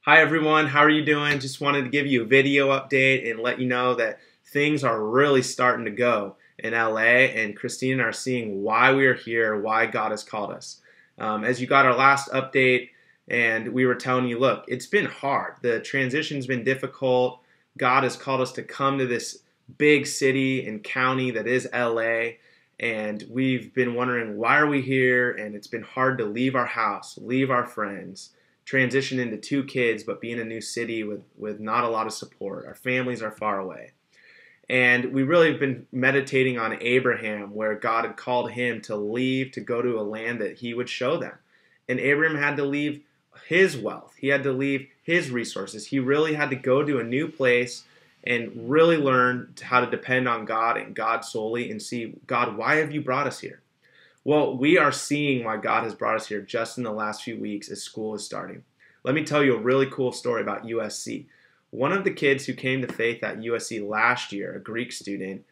Hi everyone, how are you doing? Just wanted to give you a video update and let you know that things are really starting to go in LA, and Christine and I are seeing why we are here, why God has called us. As you got our last update and we were telling you, look, it's been hard. The transition's been difficult. God has called us to come to this big city and county that is LA, and we've been wondering why are we here, and it's been hard to leave our house, leave our friends, transition into two kids, but be in a new city with not a lot of support. Our families are far away. And we really have been meditating on Abraham, where God had called him to leave to go to a land that he would show them. And Abraham had to leave his wealth. He had to leave his resources. He really had to go to a new place and really learn how to depend on God and God solely and see, God, why have you brought us here? Well, we are seeing why God has brought us here just in the last few weeks as school is starting. Let me tell you a really cool story about USC. One of the kids who came to faith at USC last year, a Greek student,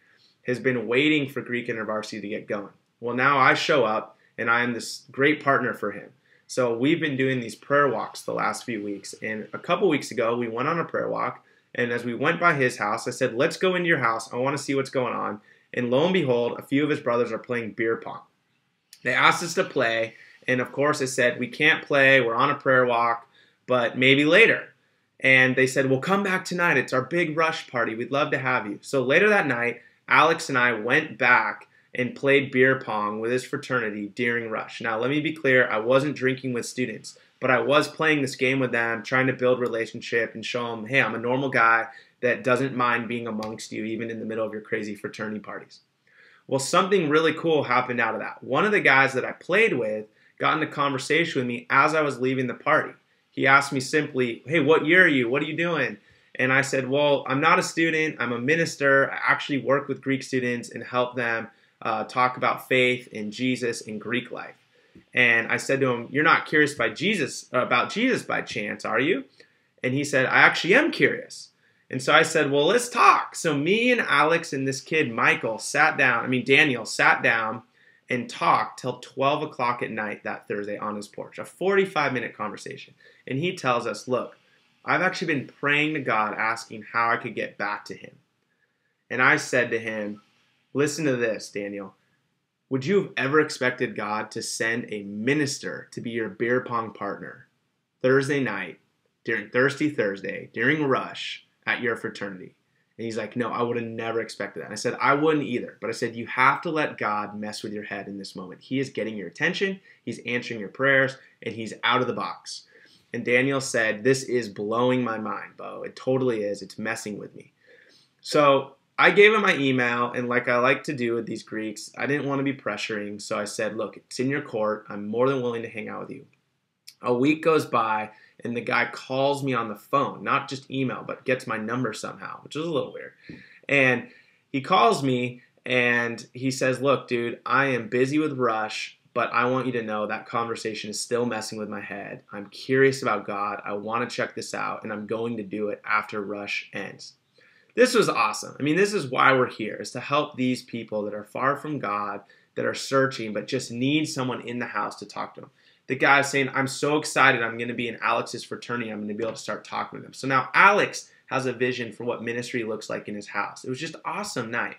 has been waiting for Greek InterVarsity to get going. Well, now I show up and I am this great partner for him. So we've been doing these prayer walks the last few weeks. And a couple weeks ago, we went on a prayer walk. And as we went by his house, I said, let's go into your house. I want to see what's going on. And lo and behold, a few of his brothers are playing beer pong. They asked us to play, and of course I said, we can't play, we're on a prayer walk, but maybe later. And they said, well, come back tonight, it's our big rush party, we'd love to have you. So later that night, Alex and I went back and played beer pong with his fraternity during rush. Now let me be clear, I wasn't drinking with students, but I was playing this game with them, trying to build relationship and show them, hey, I'm a normal guy that doesn't mind being amongst you, even in the middle of your crazy fraternity parties. Well, something really cool happened out of that. One of the guys that I played with got into conversation with me as I was leaving the party. He asked me simply, hey, what year are you? What are you doing? And I said, well, I'm not a student. I'm a minister. I actually work with Greek students and help them talk about faith and Jesus and Greek life. And I said to him, you're not curious about Jesus by chance, are you? And he said, I actually am curious. And so I said, well, let's talk. So me and Alex and this kid, Daniel, sat down and talked till 12 o'clock at night that Thursday on his porch, a 45-minute conversation. And he tells us, look, I've actually been praying to God, asking how I could get back to him. And I said to him, listen to this, Daniel. Would you have ever expected God to send a minister to be your beer pong partner Thursday night, during Thirsty Thursday, during rush, at your fraternity? And he's like, no, I would have never expected that. And I said, I wouldn't either. But I said, you have to let God mess with your head in this moment. He is getting your attention, he's answering your prayers, and he's out of the box. And Daniel said, this is blowing my mind, Beau. It totally is. It's messing with me. So I gave him my email, and like I like to do with these Greeks, I didn't want to be pressuring. So I said, look, it's in your court. I'm more than willing to hang out with you. A week goes by, and the guy calls me on the phone, not just email, but gets my number somehow, which is a little weird. And he calls me, and he says, look, dude, I am busy with rush, but I want you to know that conversation is still messing with my head. I'm curious about God. I want to check this out, and I'm going to do it after rush ends. This was awesome. I mean, this is why we're here, is to help these people that are far from God, that are searching, but just need someone in the house to talk to them. The guy's saying, I'm so excited I'm going to be in Alex's fraternity. I'm going to be able to start talking with him. So now Alex has a vision for what ministry looks like in his house. It was just an awesome night.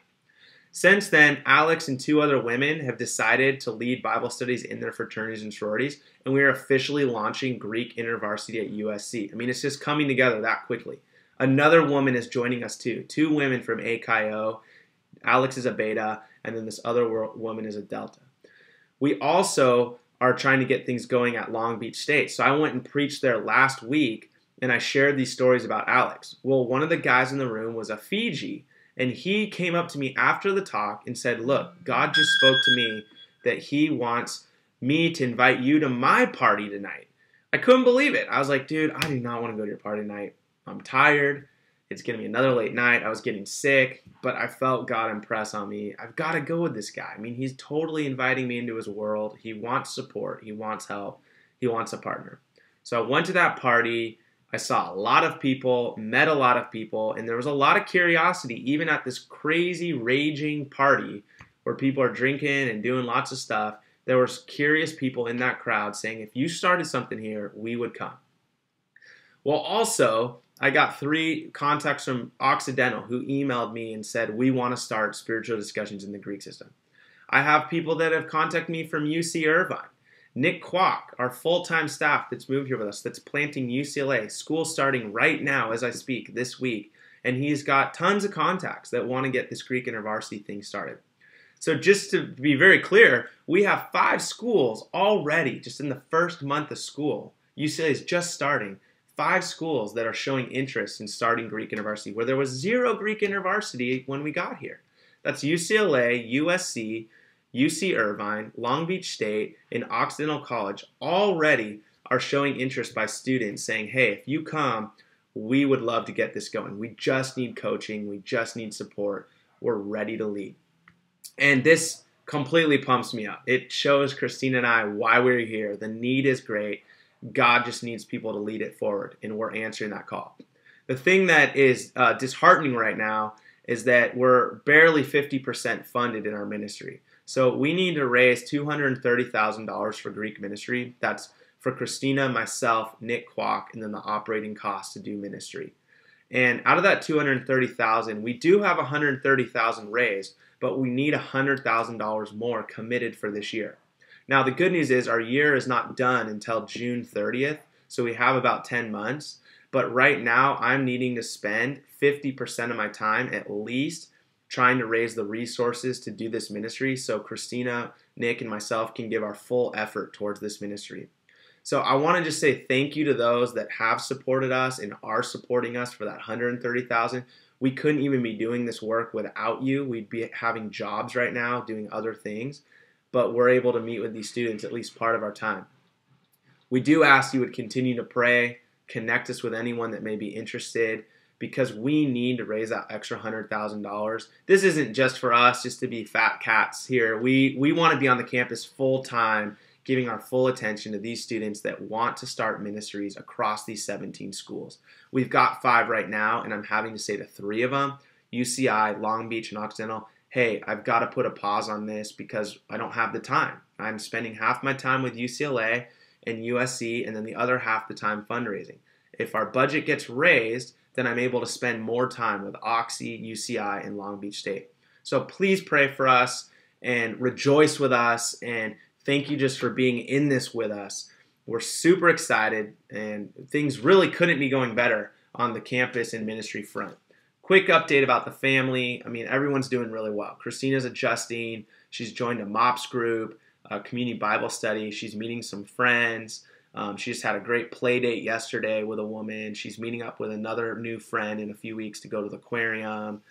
Since then, Alex and two other women have decided to lead Bible studies in their fraternities and sororities, and we are officially launching Greek InterVarsity at USC. I mean, it's just coming together that quickly. Another woman is joining us too. Two women from AKO. Alex is a beta, and then this other woman is a delta. We also are trying to get things going at Long Beach State. So I went and preached there last week, and I shared these stories about Alex. Well, one of the guys in the room was a Fiji, and he came up to me after the talk and said, look, God just spoke to me that he wants me to invite you to my party tonight. I couldn't believe it. I was like, dude, I do not want to go to your party tonight. I'm tired. It's going to be another late night. I was getting sick, but I felt God impress on me. I've got to go with this guy. I mean, he's totally inviting me into his world. He wants support. He wants help. He wants a partner. So I went to that party. I saw a lot of people, met a lot of people, and there was a lot of curiosity, even at this crazy, raging party where people are drinking and doing lots of stuff. There was curious people in that crowd saying, if you started something here, we would come. Well, also, I got 3 contacts from Occidental who emailed me and said, we want to start spiritual discussions in the Greek system. I have people that have contacted me from UC Irvine. Nick Kwok, our full-time staff that's moved here with us, that's planting UCLA, school starting right now as I speak this week, and he's got tons of contacts that want to get this Greek InterVarsity thing started. So just to be very clear, we have 5 schools already just in the first month of school. UCLA is just starting. 5 schools that are showing interest in starting Greek InterVarsity, where there was 0 Greek InterVarsity when we got here. That's UCLA, USC, UC Irvine, Long Beach State, and Occidental College already are showing interest by students saying, hey, if you come, we would love to get this going. We just need coaching. We just need support. We're ready to lead. And this completely pumps me up. It shows Christina and I why we're here. The need is great. God just needs people to lead it forward, and we're answering that call. The thing that is disheartening right now is that we're barely 50% funded in our ministry. So we need to raise $230,000 for Greek ministry. That's for Christina, myself, Nick Kwok, and then the operating costs to do ministry. And out of that $230,000, we do have $130,000 raised, but we need $100,000 more committed for this year. Now, the good news is our year is not done until June 30th, so we have about 10 months. But right now, I'm needing to spend 50% of my time at least trying to raise the resources to do this ministry so Christina, Nick, and myself can give our full effort towards this ministry. So I want to just say thank you to those that have supported us and are supporting us for that $130,000. We couldn't even be doing this work without you. We'd be having jobs right now, doing other things, but we're able to meet with these students at least part of our time. We do ask you would continue to pray, connect us with anyone that may be interested, because we need to raise that extra $100,000. This isn't just for us, just to be fat cats here. We want to be on the campus full time, giving our full attention to these students that want to start ministries across these 17 schools. We've got 5 right now, and I'm having to say to 3 of them, UCI, Long Beach, and Occidental, hey, I've got to put a pause on this because I don't have the time. I'm spending half my time with UCLA and USC, and then the other half the time fundraising. If our budget gets raised, then I'm able to spend more time with Oxy, UCI, and Long Beach State. So please pray for us and rejoice with us, and thank you just for being in this with us. We're super excited, and things really couldn't be going better on the campus and ministry front. Quick update about the family. I mean, everyone's doing really well. Christina's adjusting. She's joined a MOPS group, a community Bible study. She's meeting some friends. She just had a great play date yesterday with a woman. She's meeting up with another new friend in a few weeks to go to the aquarium.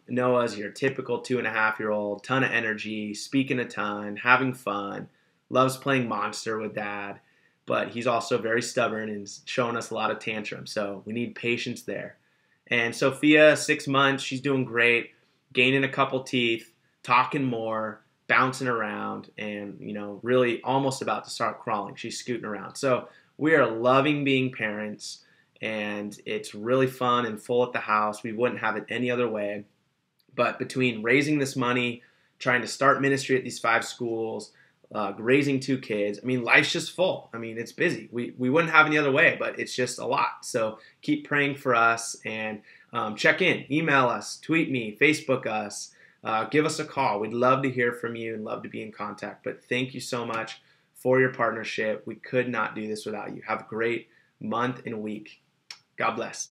Noah's your typical 2.5-year-old, ton of energy, speaking a ton, having fun, loves playing Monster with Dad, but he's also very stubborn and showing us a lot of tantrums, so we need patience there. And Sophia, 6 months, she's doing great, gaining a couple teeth, talking more, bouncing around, and really almost about to start crawling. She's scooting around. So we are loving being parents, and it's really fun and full at the house. We wouldn't have it any other way. But between raising this money, trying to start ministry at these 5 schools, raising 2 kids, I mean, life's just full. I mean, it's busy. We wouldn't have any other way, but it's just a lot. So keep praying for us, and check in, email us, tweet me, Facebook us. Give us a call. We'd love to hear from you and love to be in contact. But thank you so much for your partnership. We could not do this without you. Have a great month and week. God bless.